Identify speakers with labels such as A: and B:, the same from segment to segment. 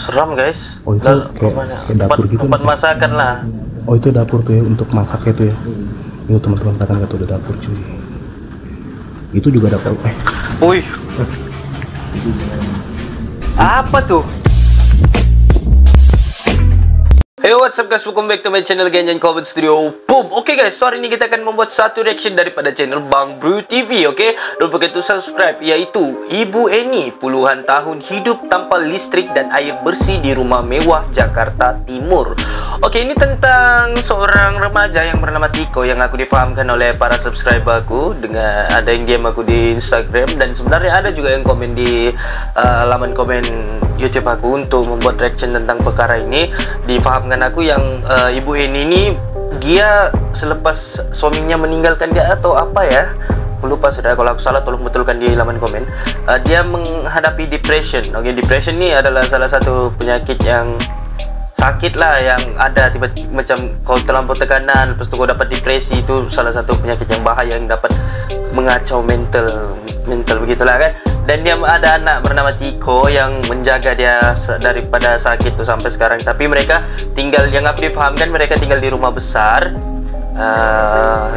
A: Seram guys.
B: Oh itu kayak dapur gitu.
A: Tempat masakan lah.
B: Oh itu dapur tuh ya untuk masaknya tuh ya. Ini teman-teman katakan nggak tuh ada dapur cuy. Itu juga dapur.
A: Wih. Apa tuh? Hey, what's up guys, welcome back to my channel Genjan Covid Studio. Boom. Oke guys, so hari ini kita akan membuat satu reaction daripada channel Bang Bro TV. Oke, don't forget to subscribe, yaitu Ibu Eni puluhan tahun hidup tanpa listrik dan air bersih di rumah mewah Jakarta Timur. Oke, ini tentang seorang remaja yang bernama Tiko yang aku difahamkan oleh para subscriber aku. Dengan ada yang DM aku di Instagram, dan sebenarnya ada juga yang komen di laman komen YouTube aku untuk membuat reaction tentang perkara ini. Difahamkan aku yang Ibu Eni ini dia selepas suaminya meninggalkan dia atau apa ya, aku lupa sudah. Kalau aku salah tolong betulkan di laman komen. Dia menghadapi depression. Oke, depression ini adalah salah satu penyakit yang sakit lah, yang ada tiba-tiba macam kau terlampau tekanan, lepas tu kau dapat depresi. Itu salah satu penyakit yang bahaya yang dapat mengacau mental begitulah kan. Dan dia ada anak bernama Tiko yang menjaga dia daripada sakit itu sampai sekarang. Tapi mereka tinggal, yang aku difahamkan, mereka tinggal di rumah besar.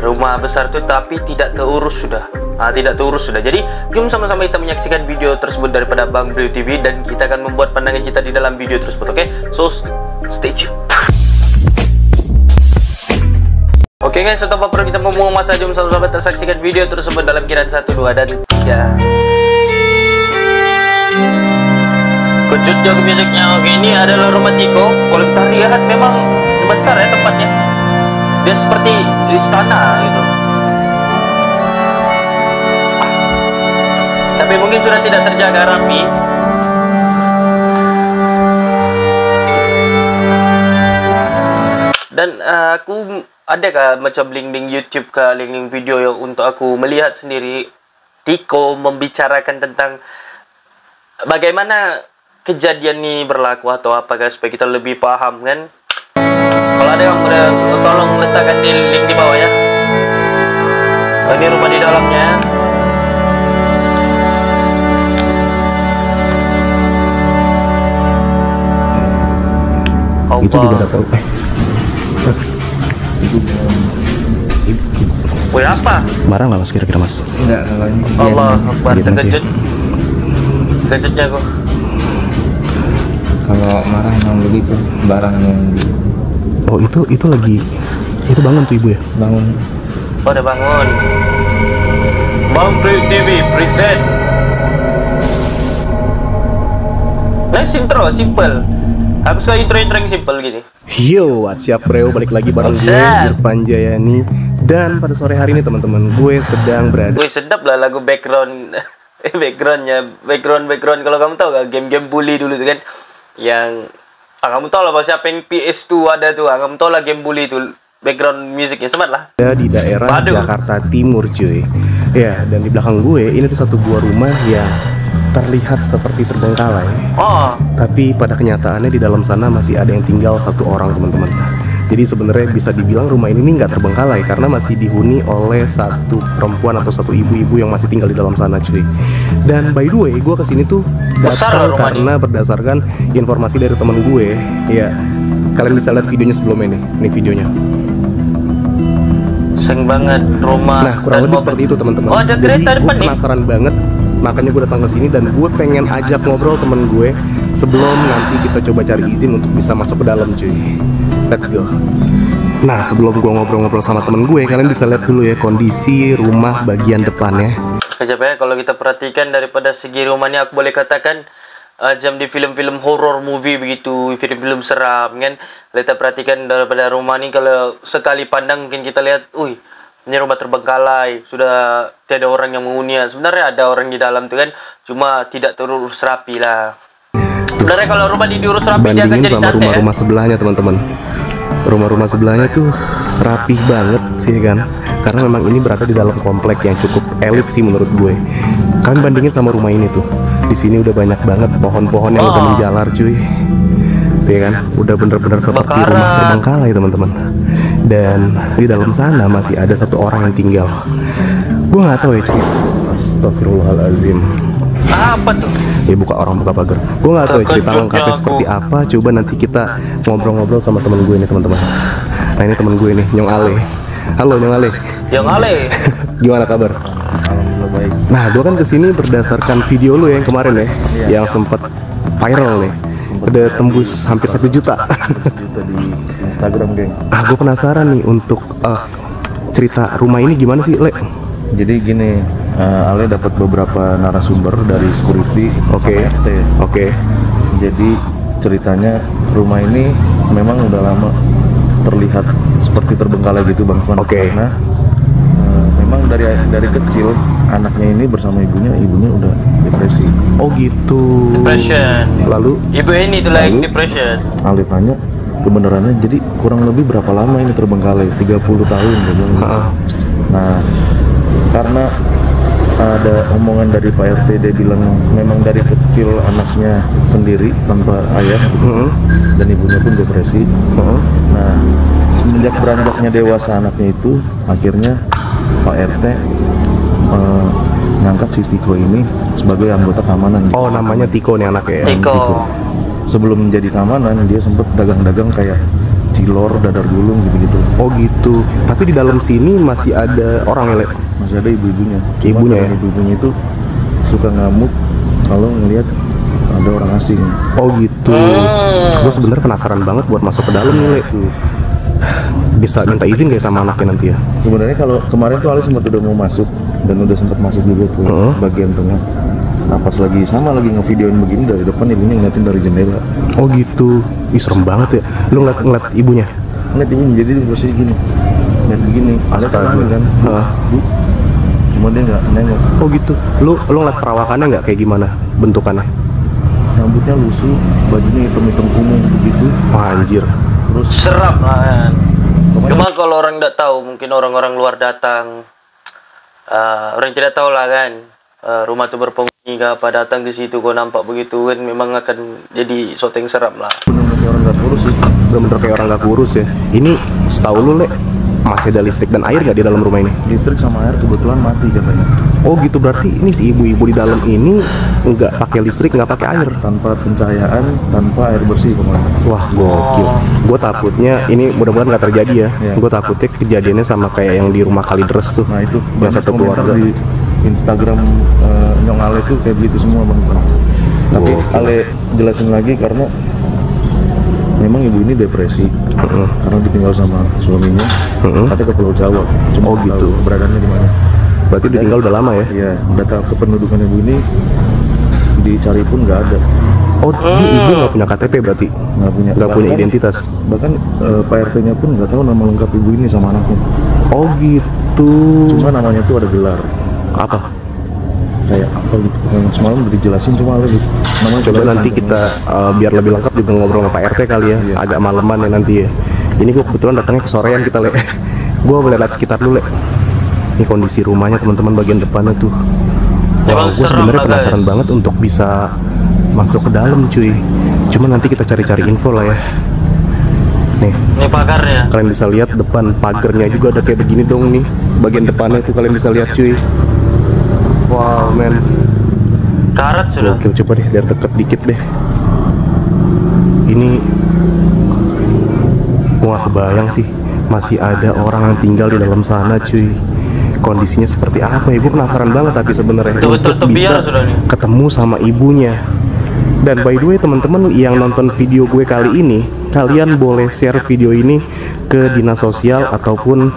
A: Rumah besar itu tapi tidak terurus sudah. Tidak terurus sudah. Jadi jom sama-sama kita menyaksikan video tersebut daripada Bang Bro TV, dan kita akan membuat pandangan kita di dalam video tersebut. Oke, so stay tune. Oke guys, tanpa perlu kita ngomong masa, jom sama-sama kita saksikan video tersebut dalam kiraan 1, 2, dan 3. Kejutnya ke musiknya. Oke, ini adalah rumah Tiko. Kalau kita lihat memang besar ya tempatnya. Dia seperti istana gitu. Tapi mungkin sudah tidak terjaga rapi. Dan aku ada kah macam link-link YouTube kah, link-link video yang untuk aku melihat sendiri Tiko membicarakan tentang bagaimana kejadian ini berlaku atau apa guys, supaya kita lebih paham kan. Kalau ada yang tolong letakkan di link di bawah ya. Ini rumah di dalamnya.
B: Itu juga dapur.
A: Woi, apa?
B: Marah nggak mas kira-kira mas?
C: Enggak, kalau ini
A: Allah Akbar, terkejut. Terkejutnya aku.
C: Kalau marah emang begitu, barang yang
B: Oh itu lagi, itu bangun tuh ibu ya?
C: bangun.
A: Oh, udah bangun. Bang Bro TV present. Nice intro, simple. Aku suka intro yang simple gini.
B: Yo, what's up bro, balik lagi bareng gue Irfan Jayani. Dan pada sore hari ini teman-teman, gue sedang berada.
A: Wih, sedap lah lagu background. background kalau kamu tahu gak game-game bully dulu tuh kan, yang kamu tahu lah siapa yang PS2 ada tuh, kamu tahu lah game bully itu background musiknya semat lah.
B: Di daerah Jakarta Timur cuy. Ya, dan di belakang gue ini tuh satu buah rumah yang terlihat seperti terbengkalai. Tapi pada kenyataannya di dalam sana masih ada yang tinggal satu orang teman-teman. Jadi sebenarnya bisa dibilang rumah ini nggak terbengkalai karena masih dihuni oleh satu perempuan atau satu ibu-ibu yang masih tinggal di dalam sana cuy. Dan by the way, gue kesini tuh datang karena berdasarkan informasi dari teman gue. Ya, kalian bisa lihat videonya sebelum ini. Ini videonya.
A: Seng banget rumah.
B: Nah, kurang lebih seperti itu teman-teman.
A: Oh, ada kereta depan nih.
B: Penasaran banget, makanya gue datang ke sini dan gue pengen ajak ngobrol temen gue sebelum nanti kita coba cari izin untuk bisa masuk ke dalam cuy. Let's go. Nah, sebelum gue ngobrol-ngobrol sama temen gue, kalian bisa lihat dulu ya kondisi rumah bagian depannya.
A: Kejap ya, kalau kita perhatikan daripada segi rumahnya, aku boleh katakan jam di film-film horror movie begitu, film-film seram kan. Kita perhatikan daripada rumah ini, kalau sekali pandang mungkin kita lihat, ini rumah terbengkalai, sudah tiada orang yang menghuninya. Sebenarnya ada orang di dalam tuh kan, cuma tidak terurus rapi lah. Sebenarnya kalau rumah diurus rapi dia akan jadi cantik.
B: Rumah-rumah sebelahnya teman-teman, rumah-rumah sebelahnya tuh rapih banget sih kan, karena memang ini berada di dalam komplek yang cukup elit sih menurut gue. Kalian bandingin sama rumah ini tuh, di sini udah banyak banget pohon-pohon yang udah menjalar cuy, ya kan, udah bener-bener seperti rumah terbengkalai teman-teman. Dan di dalam sana masih ada satu orang yang tinggal. Gue nggak tahu ya cuy. Astagfirullahaladzim.
A: Apa tuh?
B: Ya orang buka pagar. Gue nggak tahu ya cerita lengkapnya seperti apa. Coba nanti kita ngobrol-ngobrol sama temen gue nih teman-teman. Nah ini temen gue nih, Nyong Ale. Halo Nyong Ale.
A: Nyong Ale.
B: Gimana kabar?
C: Alhamdulillah baik.
B: Nah gue kan kesini berdasarkan video lu yang kemarin ya, yang sempet viral nih. Udah tembus hampir 1 juta.
C: 1 juta di Instagram, geng.
B: Gue penasaran nih untuk cerita rumah ini gimana sih, Le?
C: Jadi gini, Ale dapat beberapa narasumber dari security
B: Oke.
C: sama RT.
B: Oke.
C: Jadi ceritanya rumah ini memang udah lama terlihat seperti terbengkalai gitu, Bang.
B: Oke.
C: Karena memang dari kecil anaknya ini bersama ibunya udah depresi.
B: Oh gitu.
A: Depression.
B: Lalu
A: Ibu ini tuh lagi depression.
C: Ale tanya kebenarannya, jadi kurang lebih berapa lama ini terbengkalai? 30 tahun dia bilang. Nah, karena ada omongan dari Pak RT, dia bilang memang dari kecil anaknya sendiri tanpa ayah gitu. Dan ibunya pun depresi. Nah, semenjak beranjaknya dewasa anaknya itu, akhirnya Pak RT ngangkat si Tiko ini sebagai anggota keamanan.
B: Oh, namanya Tiko nih anaknya ya.
A: Tiko.
C: Sebelum menjadi keamanan, dia sempat dagang-dagang kayak cilor, dadar gulung gitu-gitu.
B: Oh gitu. Tapi di dalam sini masih ada orang ya, Le?
C: Masih ada ibu-ibunya.
B: Ibunya ya?
C: Ibu-ibunya itu suka ngamuk kalau ngelihat ada orang asing.
B: Oh gitu. Gue sebenarnya penasaran banget buat masuk ke dalam nih, Le. Bisa minta izin kayak sama anaknya nanti ya?
C: Sebenarnya kalau kemarin tuh Ali sempat udah mau masuk dan udah sempat masuk juga ke bagian tengah. Nah, pas lagi ngevideoin begini dari depan, ibunya ngeliatin dari jendela.
B: Oh gitu. Ih serem banget ya. Lu ngeliat ibunya?
C: Ngeliat ibunya, jadi dia posisi gini, ngeliat begini. Ada kan? Bu. Cuma dia nggak nengok.
B: Oh gitu. Lu ngeliat perawakannya nggak kayak gimana bentukannya?
C: Rambutnya lusuh, bajunya hitam-hitam kumuh begitu.
B: Wah, anjir.
C: Terus
A: Serap lah kan. Cuma kalau orang tidak tahu, mungkin orang-orang luar datang, orang tidak tahu lah kan, rumah itu berpenghuni apa datang ke situ kok nampak begitu kan, memang akan jadi sesuatu yang seram lah.
C: bener-bener kayak orang nggak kurus sih.
B: Bener-bener kayak orang gak kurus ya. Ini setahu lu, Le, masih ada listrik dan air gak di dalam rumah ini?
C: Listrik sama air kebetulan mati katanya.
B: Oh gitu, berarti ini si ibu-ibu di dalam ini nggak pakai listrik, nggak pakai air.
C: Tanpa pencahayaan, tanpa air bersih kemarin.
B: Wah, gokil. Gue takutnya ini mudah-mudahan nggak terjadi ya. Gue takutnya kejadiannya sama kayak yang di rumah Kalideres tuh.
C: Nah itu
B: yang satu keluarga
C: di Instagram Nyong Ale tuh kayak begitu semua, Bang. Tapi Ale jelasin lagi karena memang ibu ini depresi karena ditinggal sama suaminya. Katanya ke Pulau Jawa. Cuma gitu. Beradaannya di mana?
B: Berarti ditinggal udah lama ya?
C: Iya. Data kependudukan ibu ini dicari pun nggak ada.
B: Oh, ibu nggak punya KTP berarti? Nggak punya identitas.
C: Bahkan Pak RT-nya pun nggak tahu nama lengkap ibu ini sama anaknya.
B: Oh gitu.
C: Cuma namanya tuh ada gelar.
B: Apa?
C: Kayak apa gitu. Yang semalam udah dijelasin cuma Ale gitu. Namanya
B: Coba nanti kita biar lebih lengkap juga ngobrol sama Pak RT kali ya. Agak maleman ya nanti ya. Ini gue kebetulan datangnya ke sorean kita, Le. Gue boleh lihat sekitar dulu, Le. Ini kondisi rumahnya teman-teman, bagian depannya tuh. Wah, gue sebenarnya penasaran banget untuk bisa masuk ke dalam, cuy. Cuma nanti kita cari-cari info lah ya. Nih,
A: Ini pagarnya.
B: kalian bisa lihat depan pagarnya juga ada kayak begini dong nih. Bagian depannya itu kalian bisa lihat, cuy. Wow, men.
A: Karat sudah.
B: Oke, coba deh biar deket dikit deh. Ini gua gak kebayang sih masih ada orang yang tinggal di dalam sana, cuy. Kondisinya seperti apa ya? Gue penasaran banget tapi sebenarnya
A: Betul-betul
B: untuk bisa
A: sudah nih.
B: ketemu sama ibunya. Dan by the way teman-teman yang nonton video gue kali ini, kalian boleh share video ini ke dinas sosial ataupun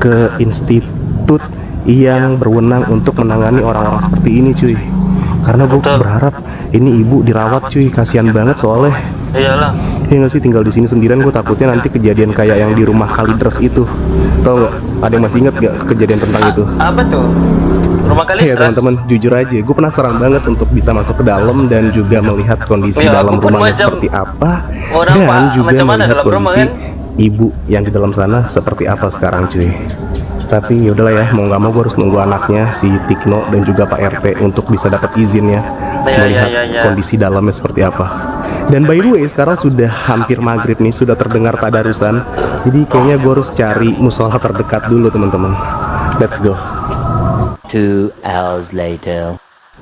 B: ke institut yang berwenang untuk menangani orang-orang seperti ini, cuy. Karena gue berharap ini ibu dirawat, cuy. Kasihan banget soalnya.
A: Iyalah.
B: Ya nggak sih, tinggal di sini sendirian. Gue takutnya nanti kejadian kayak yang di rumah Kalideres itu. Tahu nggak? Ada yang masih inget nggak kejadian tentang itu?
A: Apa tuh? Rumah Kalideres?
B: Ya teman-teman, jujur aja, gue penasaran banget untuk bisa masuk ke dalam dan juga melihat kondisi dalam rumahnya seperti apa, dan juga melihat kondisi ibu yang di dalam sana seperti apa sekarang, cuy. Tapi yaudahlah ya, mau nggak mau gue harus nunggu anaknya si Tikno dan juga Pak RT untuk bisa dapat izinnya melihat kondisi dalamnya seperti apa. Dan by the way, sekarang sudah hampir maghrib nih, sudah terdengar tadarusan. Jadi kayaknya gue harus cari musola terdekat dulu, teman-teman. Let's go.
D: 2 hours later.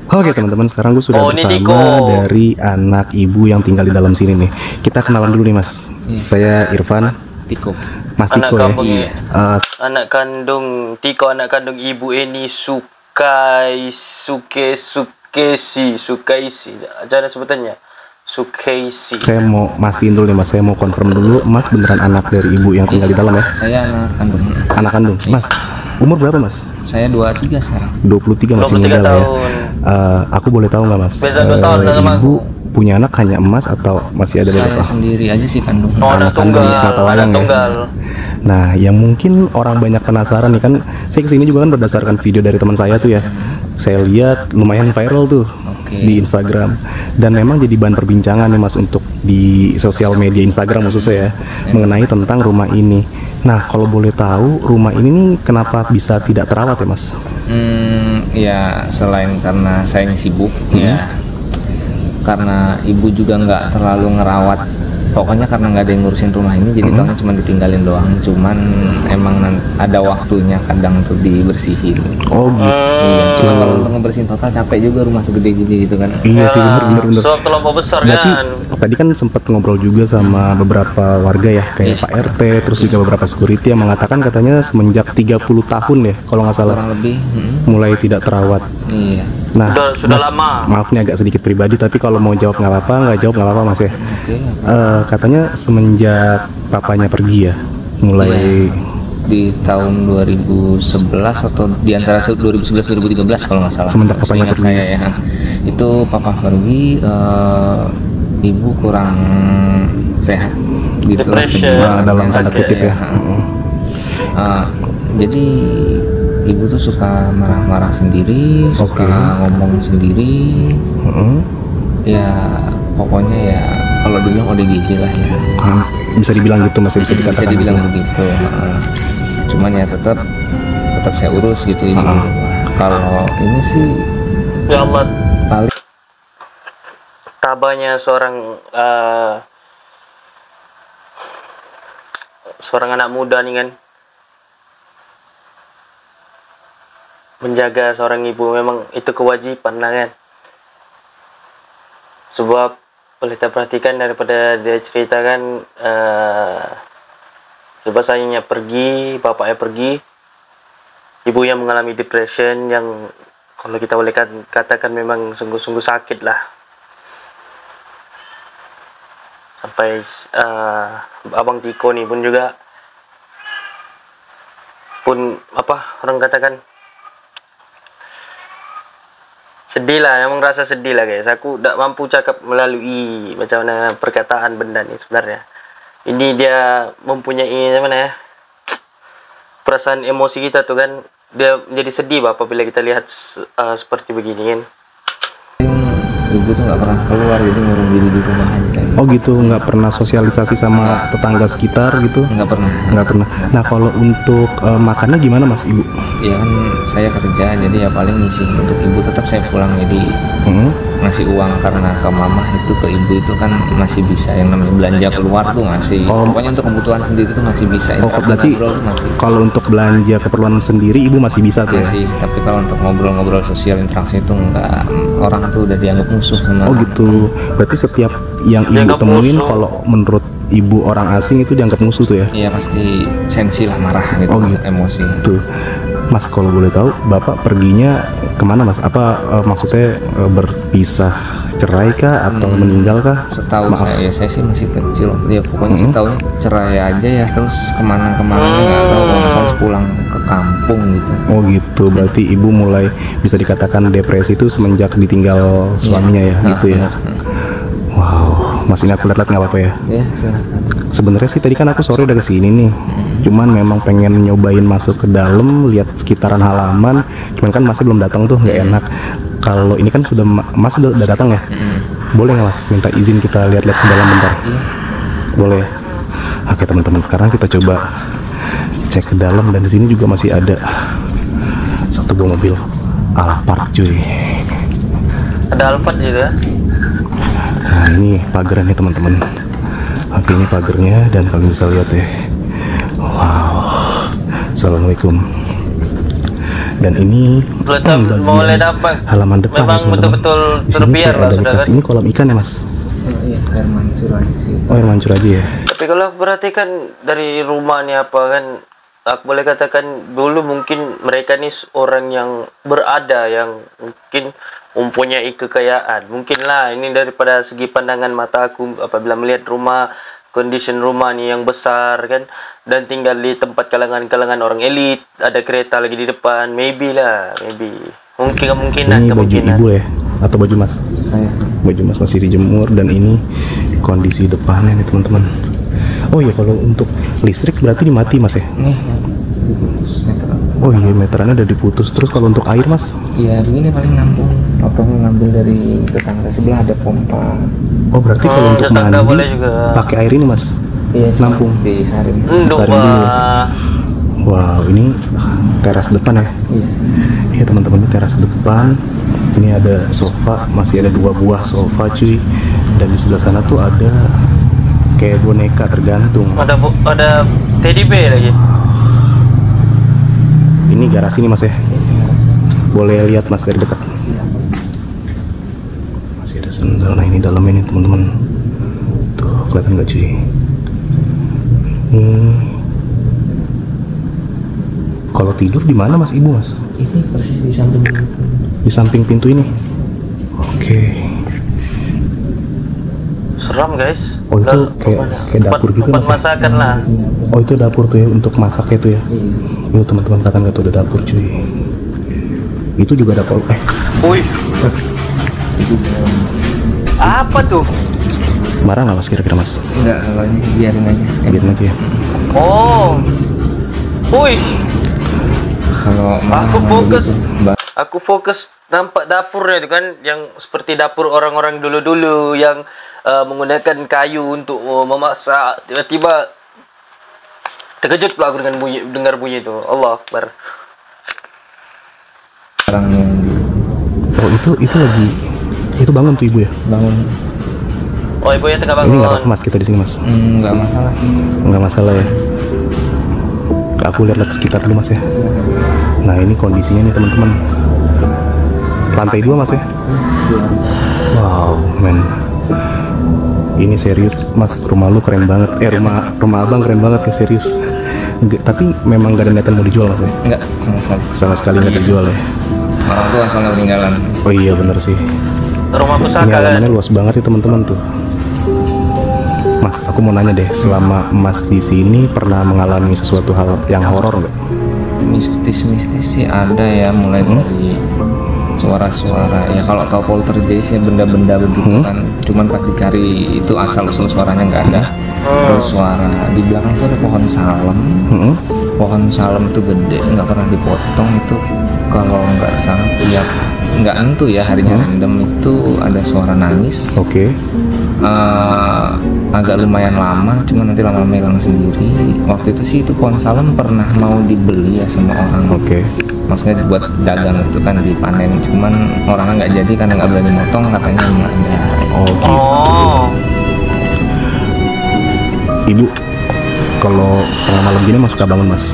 B: Oke teman-teman, sekarang gue sudah
A: ini
B: bersama
A: Tiko.
B: dari anak ibu yang tinggal di dalam sini nih. Kita kenalan dulu nih mas. Saya Irfan.
C: Tiko.
B: Mas
A: Anak
B: Tiko ya.
A: kampung ya. Anak kandung Tiko, anak kandung ibu Eni Sukaisi. Cara sebutannya Sukaisi.
B: Saya mau mastiin dulu nih mas, saya mau confirm dulu, mas beneran anak dari ibu yang tinggal di dalam ya?
C: Saya anak kandung.
B: Anak kandung. Mas, umur berapa mas?
C: Saya 23 sekarang.
B: 23 masih
A: 23
B: muda lah ya.
A: tahun.
B: Aku boleh tahu nggak mas?
A: Biasa 2 tahun sama
B: ibu
A: aku.
B: punya anak hanya emas atau masih ada
C: Saya
B: beberapa?
C: sendiri aja sih kandung.
A: Oh, anak tunggal.
B: semata wayang
A: Anak
B: ya.
A: tunggal.
B: Nah, yang mungkin orang banyak penasaran nih kan, saya kesini juga kan berdasarkan video dari teman saya tuh ya. Saya lihat lumayan viral tuh di Instagram, dan memang jadi bahan perbincangan nih mas untuk di sosial media Instagram khususnya ya, mengenai tentang rumah ini. Nah, kalau boleh tahu rumah ini nih kenapa bisa tidak terawat ya mas?
C: Ya selain karena saya yang sibuk ya, karena ibu juga nggak terlalu ngerawat. Pokoknya karena nggak ada yang ngurusin rumah ini, jadi tahunnya cuma ditinggalin doang. Cuman emang ada waktunya kadang tuh dibersihin.
B: Oh gitu.
C: Iya, cuma kalau untuk ngebersihin total capek juga rumah segede gini gitu kan.
B: Iya sih, bener.
A: Soal terlampau besar
B: Berarti
A: kan.
B: tadi kan sempat ngobrol juga sama beberapa warga ya, kayak Pak RT, terus juga beberapa security yang mengatakan katanya semenjak 30 tahun ya, kalau nggak salah,
C: Kurang lebih.
B: mulai tidak terawat.
C: Iya.
B: Nah,
A: Sudah
B: Mas,
A: lama.
B: maaf nih agak sedikit pribadi, tapi kalau mau jawab nggak apa-apa, nggak jawab nggak apa-apa mas ya.
C: Oke.
B: Katanya semenjak papanya pergi ya, mulai
C: Di tahun 2011 atau di antara 2011-2013 kalau nggak salah.
B: Semenjak papanya
C: Seingat
B: pergi.
C: saya ya. Itu papa pergi, ibu kurang sehat gitu.
A: Depression.
B: Dalam tanda kutip ya.
C: Jadi ibu tuh suka marah-marah sendiri, suka ngomong sendiri. Ya pokoknya ya kalau dibilang ODGJ lah ya.
B: Bisa dibilang gitu mas, bisa dikatakan.
C: Bisa dibilang
B: gitu.
C: begitu. Cuman ya tetap saya urus gitu ibu. Kalau ini sih
A: Ya Allah,
C: paling
A: tabahnya seorang anak muda nih kan, menjaga seorang ibu memang itu kewajiban lah kan. Sebab boleh kita perhatikan daripada dia ceritakan, sebab ayahnya pergi, bapaknya pergi, ibu yang mengalami depression yang kalau kita boleh katakan memang sungguh-sungguh sakit lah. Sampai abang Tiko nih pun juga orang katakan sedih lah, emang rasa sedih lah guys. Aku tidak mampu cakap melalui macam mana perkataan benda ni sebenarnya. Ini dia mempunyai macam mana ya, perasaan emosi kita tuh kan, dia menjadi sedih apabila kita lihat seperti begini kan.
C: ibu tuh nggak pernah keluar, jadi ngurung diri di rumah aja.
B: Oh gitu, nggak pernah sosialisasi sama tetangga sekitar gitu?
C: Nggak pernah.
B: Nggak pernah. Nah kalau untuk makannya gimana mas ibu?
C: Ya kan saya kerja, jadi ya paling ngisi untuk ibu, tetap saya pulang jadi ngasih uang, karena ke mama itu ke ibu itu kan masih bisa, yang namanya belanja keluar tuh masih. Pokoknya untuk kebutuhan sendiri tuh masih bisa.
B: Berarti
C: masih.
B: Kalau untuk belanja keperluan sendiri ibu masih bisa tuh
C: Masih,
B: ya?
C: tapi kalau untuk ngobrol-ngobrol sosial interaksi itu enggak, orang tuh udah dianggap musuh sama.
B: Oh gitu. Berarti setiap yang ibu
A: Dianggap
B: temuin
A: musuh.
B: kalau menurut ibu orang asing itu dianggap musuh tuh ya?
C: Iya pasti sensi lah, marah gitu, emosi.
B: Tuh. Mas kalau boleh tahu bapak perginya kemana mas? Apa maksudnya berpisah, cerai kah atau meninggal kah?
C: Setahu saya sih masih kecil ya, pokoknya tahunya cerai aja ya, terus kemana-kemana nggak tahu, harus pulang ke kampung gitu.
B: Oh gitu, berarti ibu mulai bisa dikatakan depresi itu semenjak ditinggal suaminya ya, gitu ya? Wow, mas ini aku lihat nggak apa-apa ya?
C: Ya silakan.
B: Sebenarnya sih tadi kan aku sore udah kesini nih, cuman memang pengen nyobain masuk ke dalam, lihat sekitaran halaman, cuman kan masih belum datang tuh, nggak enak. Kalau ini kan sudah mas udah datang ya, boleh nggak mas minta izin kita lihat-lihat ke dalam bentar? Boleh. Oke teman-teman, sekarang kita coba cek ke dalam, dan di sini juga masih ada satu buah mobil Alphard cuy.
A: Ada Alphard gitu ya.
B: Nah ini pagarnya teman-teman. Oke ini pagarnya, dan kalian bisa lihat ya. Wow. Assalamualaikum. Dan ini
A: mulai dapat
B: halaman depan.
A: Memang betul-betul terbiar lah sudah kan.
B: Ini kolam ikan ya mas?
D: Iya, air mancur aja sih.
B: Oh, air mancur aja ya.
A: Tapi kalau aku perhatikan dari rumah nih apa kan, aku boleh katakan dulu mungkin mereka nih orang yang berada, yang mungkin mempunyai kekayaan. Mungkin lah ini daripada segi pandangan mata aku apabila melihat rumah, condition rumah nih yang besar kan, dan tinggal di tempat kalangan-kalangan orang elit, ada kereta lagi di depan, maybe kemungkinan.
B: Ini baju ibu ya atau baju mas?
D: Saya.
B: Baju mas masih dijemur, dan ini kondisi depannya nih teman-teman. Oh iya, kalau untuk listrik berarti dimati mas ya?
D: Nih.
B: Oh iya, meterannya udah diputus. Terus kalau untuk air mas?
D: Iya, begini paling nampung. Potong ngambil dari tetangga sebelah, ada pompa.
B: Oh berarti kalau untuk mandi
A: boleh juga
B: pakai air ini mas?
D: Iya,
B: nampung
D: di Sarim.
B: Sarim dulu. Wow, ini teras depan ya?
D: Iya.
B: Iya teman-teman, ini teras depan. Ini ada sofa, masih ada 2 buah sofa cuy. Dan di sebelah sana tuh ada kayak boneka tergantung.
A: Ada teddy bear lagi.
B: Ini garasi nih mas ya? Boleh lihat mas dari dekat. Masih ada sendal. Nah ini dalamnya nih teman-teman. Tuh kelihatan nggak cuy? Kalau tidur di mana mas ibu mas?
D: Ini persis di samping.
B: Di samping pintu ini. Oke.
A: Seram guys.
B: Oh itu kayak dapur gitu
A: tempat
B: mas?
A: masakan lah.
B: Oh itu dapur tuh ya, untuk masak itu ya? Itu teman-teman katakan nggak tuh ada dapur cuy. Itu juga ada kolom.
A: Wih. Apa tuh?
B: Marah nggak mas kira-kira mas?
D: Enggak, kalau ini biarin aja.
B: Biarin aja ya.
A: Oh. Wih.
D: Kalau
A: Aku fokus nampak dapurnya itu kan, yang seperti dapur orang-orang dulu-dulu yang menggunakan kayu untuk memasak. Tiba-tiba terkejut pula aku dengan dengar bunyi itu. Allah Akbar.
D: orang yang
B: Oh itu lagi itu bangun tuh ibu ya?
D: bangun.
A: Oh ibu yang tengah
B: Ini nggak
A: bangun.
B: apa-apa mas, kita di sini mas?
D: Nggak masalah.
B: Nggak masalah ya. Aku lihat sekitar dulu mas ya. Nah ini kondisinya nih teman-teman. Lantai 2 mas ya? Wow men. Ini serius mas, rumah lu keren banget. Rumah abang keren banget ya, serius. Tapi memang gak ada niatan mau dijual mas ya?
D: Enggak, sama sekali.
B: Sama sekali nggak dijual ya?
D: Orang tua soalnya meninggalan.
B: Oh iya bener sih.
A: Rumah
B: Ini
A: pusaka kan.
B: halamannya luas banget ya teman-teman tuh. Mas, aku mau nanya deh, selama Mas di sini pernah mengalami sesuatu hal yang horor nggak?
D: Mistis sih ada ya, mulai dari suara-suara ya, kalau tahu poltergeist ya, benda-benda begitu kan, cuman pas dicari itu asal usul suaranya nggak ada. Terus suara di belakang tuh ada pohon salem. Pohon salem itu gede, nggak pernah dipotong. Itu kalau nggak salah ya, nggak nentu ya harinya, random. Itu ada suara nangis.
B: Oke.
D: Agak lumayan lama, cuma nanti lama-lama hilang sendiri. Waktu itu sih itu pohon salem pernah mau dibeli ya sama orang.
B: Oke.
D: Maksudnya buat dagang itu kan, dipanen, cuman orangnya nggak jadi karena nggak berani motong, katanya nggak ada.
B: Oh gitu.
A: Oh.
B: Ibu, kalau tengah malam gini mas suka bangun mas?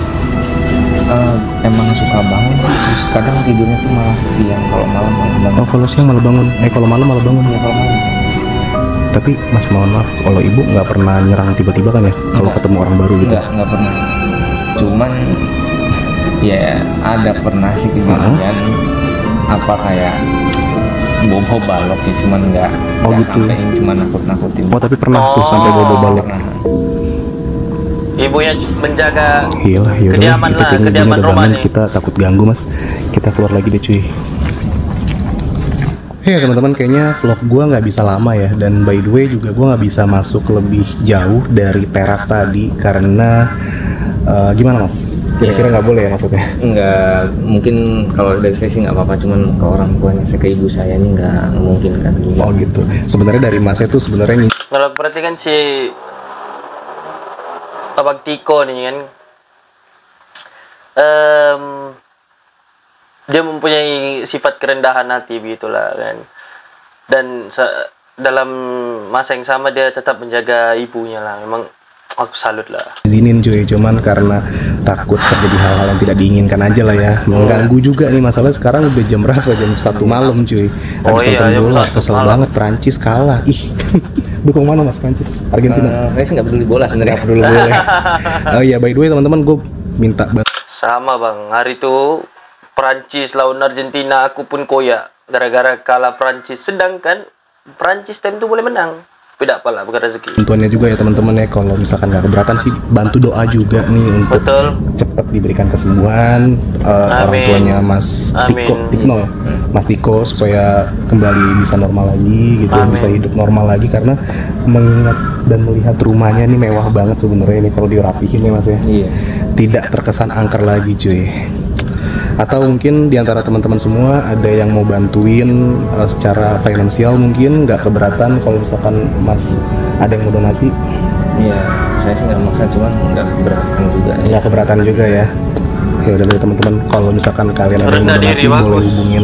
D: Emang suka bangun sih, terus kadang tidurnya tuh malah siang, kalau malam malah bangun.
B: Oh kalau siang malah bangun, kalau malam malah bangun
D: Ya kalau malam.
B: Tapi mas mohon maaf, kalau ibu nggak pernah nyerang tiba-tiba kan ya? Kalau ketemu orang baru gitu?
D: Nggak pernah. Cuman ya ada pernah sih kejadian apa kayak bobo balok ya, cuman nggak
B: gitu.
D: sampein, cuman nakut-nakutin.
B: Oh tapi pernah tuh sampai bobo balok.
D: Pernah.
A: Ibu yang menjaga
B: Iyalah,
A: kediaman lah, kediaman rumah nih.
B: Kita takut ganggu mas. Kita keluar lagi deh cuy. Ya teman-teman, kayaknya vlog gua nggak bisa lama ya. Dan by the way juga gua nggak bisa masuk lebih jauh dari teras tadi karena gimana mas? Kira-kira nggak boleh ya maksudnya?
D: Nggak, mungkin kalau dari saya sih nggak apa-apa, cuman ke orang tuanya saya, ke ibu saya ini nggak mungkin kan.
B: Oh gitu. Sebenarnya dari masnya tuh sebenarnya
A: Kalau perhatikan si Abang Tiko nih kan, dia mempunyai sifat kerendahan hati begitulah kan, dan dalam masa yang sama dia tetap menjaga ibunya lah. Memang Aku salut lah.
B: Izinin cuy, cuman karena takut terjadi hal-hal yang tidak diinginkan aja lah ya. Mengganggu juga nih, masalah sekarang udah jam berapa? Jam 1 malam cuy. Habis nonton bola, kesel banget Prancis kalah. Ih, dukung mana Mas Prancis? Argentina?
D: Saya sih nggak peduli bola sebenarnya.
B: Nggak peduli bola. Oh iya, by the way teman-teman, gue minta
A: sama bang, hari itu Prancis lawan Argentina aku pun koyak gara-gara kalah Prancis, sedangkan Prancis time itu boleh menang. Tidak apalah, bukan rezeki.
B: bantuannya juga ya teman-teman ya, kalau misalkan nggak keberatan sih bantu doa juga nih untuk cepat diberikan kesembuhan orang tuanya Mas Tikno, Mas Tiko, supaya kembali bisa normal lagi gitu, bisa hidup normal lagi, karena mengingat dan melihat rumahnya ini mewah banget sebenarnya ini kalau dirapihin ya Mas ya.
D: Iya.
B: Tidak terkesan angker lagi cuy. Atau mungkin diantara teman-teman semua ada yang mau bantuin secara finansial, mungkin nggak keberatan kalau misalkan Mas ada yang mau donasi.
D: Iya, saya sih nggak maksa, cuman nggak keberatan juga.
B: Nggak keberatan juga ya. Ya udah dari teman-teman, kalau misalkan kalian ada yang mau donasi boleh hubungin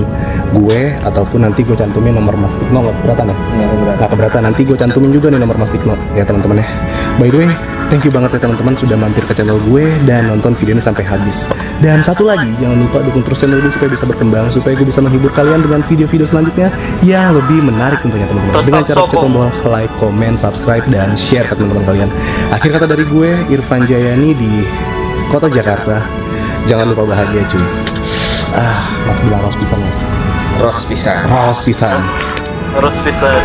B: gue, ataupun nanti gue cantumin nomor Mas Tikno. Nggak keberatan ya? Nggak keberatan, nanti gue cantumin juga nih nomor Mas Tikno ya teman-teman ya. By the way, thank you banget ya teman-teman sudah mampir ke channel gue dan nonton video ini sampai habis. Dan satu lagi, jangan lupa dukung terus channel gue supaya bisa berkembang, supaya gue bisa menghibur kalian dengan video-video selanjutnya yang lebih menarik tentunya teman-teman. Dengan cara pencet tombol like, comment, subscribe, dan share ke teman-teman kalian. Akhir kata dari gue, Irfan Jayani di kota Jakarta. Jangan lupa bahagia cuy. Mas bilang ros pisan Mas.
D: Ros pisan.
B: Ros pisan.
A: Ros pisan.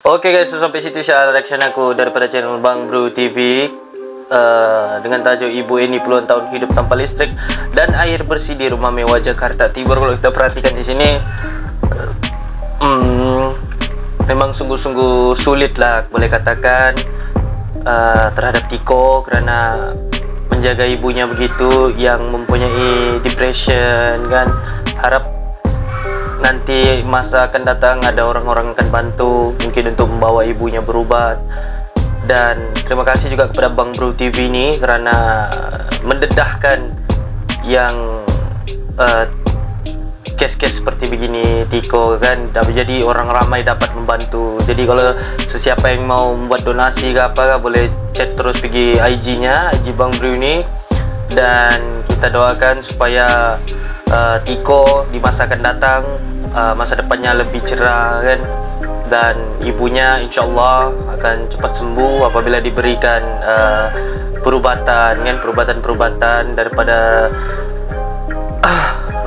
A: Oke guys, so sampai situ share reaction aku daripada channel Bang Bro TV dengan tajuk Ibu Eni puluhan tahun hidup tanpa listrik dan air bersih di rumah mewah Jakarta Timur. Kalau kita perhatikan di sini, memang sungguh-sungguh sulit lah boleh katakan terhadap Tiko, karena menjaga ibunya begitu yang mempunyai depression kan. Harap nanti masa akan datang ada orang-orang akan bantu mungkin untuk membawa ibunya berobat. Dan terima kasih juga kepada Bang Bro TV ini karena mendedahkan yang case-case seperti begini Tiko kan, jadi orang ramai dapat membantu. Jadi kalau sesiapa yang mau membuat donasi ke apa, boleh chat terus pergi IG-nya, IG Bang Bro ini, dan kita doakan supaya Tiko di masa akan datang masa depannya lebih cerah kan, dan ibunya insya Allah akan cepat sembuh apabila diberikan perubatan kan, perubatan daripada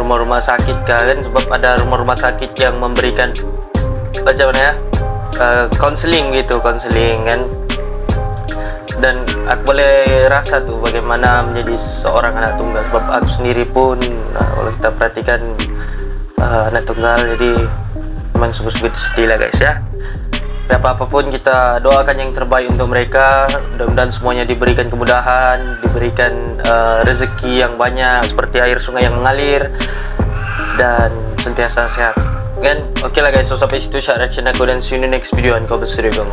A: rumah-rumah sakit kan, sebab ada rumah-rumah sakit yang memberikan macam mana ya, counseling gitu, counseling kan. Dan aku boleh rasa tuh bagaimana menjadi seorang anak tunggal, sebab aku sendiri pun kalau kita perhatikan anak tunggal, jadi memang sungguh-sungguh sedih lah guys ya. Apapun kita doakan yang terbaik untuk mereka, mudah-mudahan semuanya diberikan kemudahan, diberikan rezeki yang banyak seperti air sungai yang mengalir, dan sentiasa sehat kan. Oke lah guys, so sampai situ share reaction aku, dan see you in the next video, and kau bersedia bang.